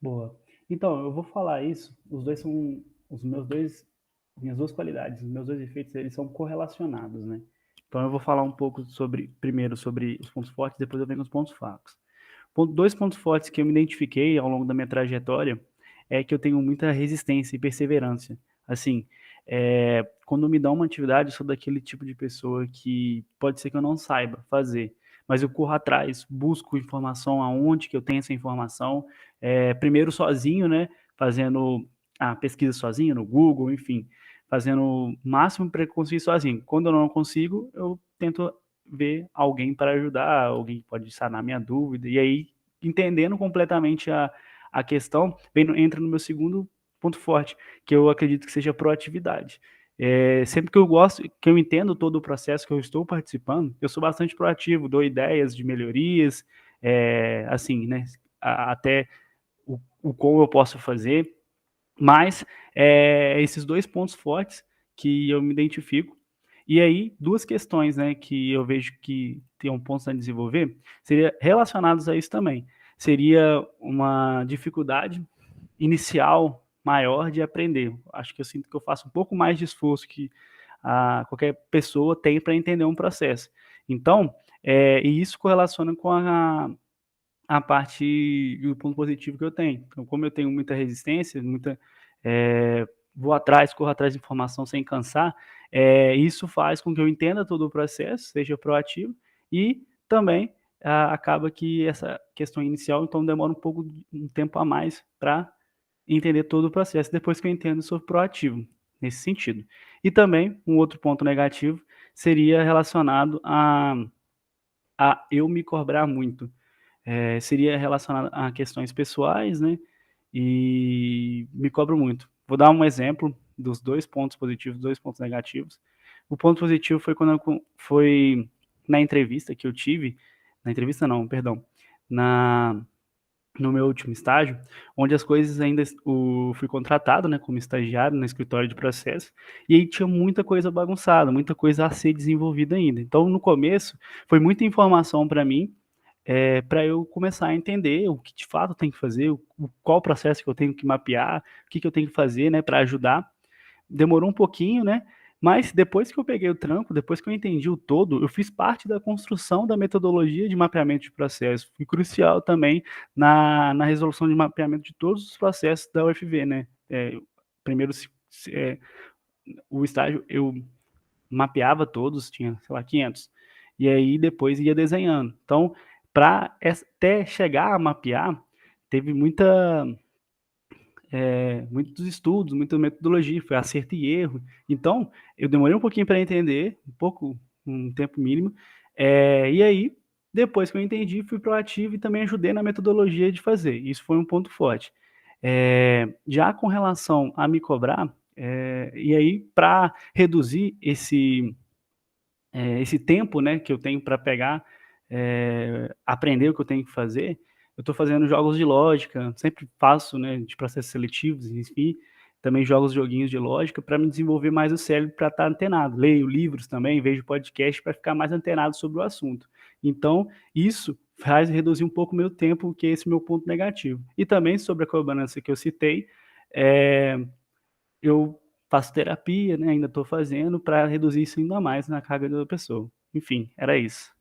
Boa. Então, eu vou falar isso, os dois são os meus dois minhas duas qualidades, os meus dois defeitos, eles são correlacionados, né. Então eu vou falar um pouco sobre primeiro sobre os pontos fortes, depois eu venho nos pontos fracos. 2 pontos fortes que eu me identifiquei ao longo da minha trajetória, é que eu tenho muita resistência e perseverança. Assim, quando me dão uma atividade, eu sou daquele tipo de pessoa que pode ser que eu não saiba fazer, mas eu corro atrás, busco informação aonde que eu tenho essa informação, primeiro sozinho, né, fazendo a pesquisa sozinho no Google, enfim, fazendo o máximo para conseguir sozinho. Quando eu não consigo, eu tento ver alguém para ajudar, alguém que pode sanar minha dúvida, e aí, entendendo completamente a questão, entra no meu segundo ponto forte, que eu acredito que seja a proatividade. Sempre que eu entendo todo o processo que eu estou participando, eu sou bastante proativo, dou ideias de melhorias, assim, né, até o como eu posso fazer, mas, esses 2 pontos fortes que eu me identifico, e aí 2 questões, né, que eu vejo que tem um ponto a desenvolver, seria relacionados a isso também. Seria uma dificuldade inicial maior de aprender. Acho que eu sinto que eu faço um pouco mais de esforço que qualquer pessoa tem para entender um processo. Então, e isso correlaciona com a parte do ponto positivo que eu tenho. Então, como eu tenho muita resistência, vou atrás, corro atrás de informação sem cansar, isso faz com que eu entenda todo o processo, seja proativo, e também acaba que essa questão inicial, então demora um tempo a mais para entender todo o processo. Depois que eu entendo, eu sou proativo nesse sentido. E também, um outro ponto negativo seria relacionado a eu me cobrar muito. Seria relacionado a questões pessoais, né, e me cobro muito. Vou dar um exemplo dos 2 pontos positivos, 2 pontos negativos. O ponto positivo foi quando foi na entrevista que eu tive, na entrevista não, perdão, na no meu último estágio, onde as coisas ainda fui contratado, né, como estagiário no escritório de processo, e aí tinha muita coisa bagunçada, muita coisa a ser desenvolvida ainda. Então, no começo, foi muita informação para mim, para eu começar a entender o que de fato eu tenho que fazer, qual processo que eu tenho que mapear, o que que eu tenho que fazer, né, para ajudar. Demorou um pouquinho, né, mas depois que eu peguei o tranco, depois que eu entendi o todo, eu fiz parte da construção da metodologia de mapeamento de processo. Fui crucial também na resolução de mapeamento de todos os processos da UFV, né. Primeiro o estágio eu mapeava todos, tinha, sei lá, 500, e aí depois ia desenhando. Então, para até chegar a mapear, teve muitos estudos, muita metodologia, foi acerto e erro. Então, eu demorei um pouquinho para entender, um tempo mínimo, e aí, depois que eu entendi, fui proativo e também ajudei na metodologia de fazer. Isso foi um ponto forte. Já com relação a me cobrar, e aí para reduzir esse tempo, né, que eu tenho para pegar, aprender o que eu tenho que fazer, eu estou fazendo jogos de lógica, sempre faço, né, de processos seletivos, enfim, também joguinhos de lógica para me desenvolver mais o cérebro para estar antenado. Leio livros também, vejo podcast para ficar mais antenado sobre o assunto. Então, isso faz reduzir um pouco o meu tempo, que é esse meu ponto negativo. E também sobre a cobrança que eu citei, eh eu faço terapia, né, ainda estou fazendo, para reduzir isso ainda mais na carga da pessoa. Enfim, era isso.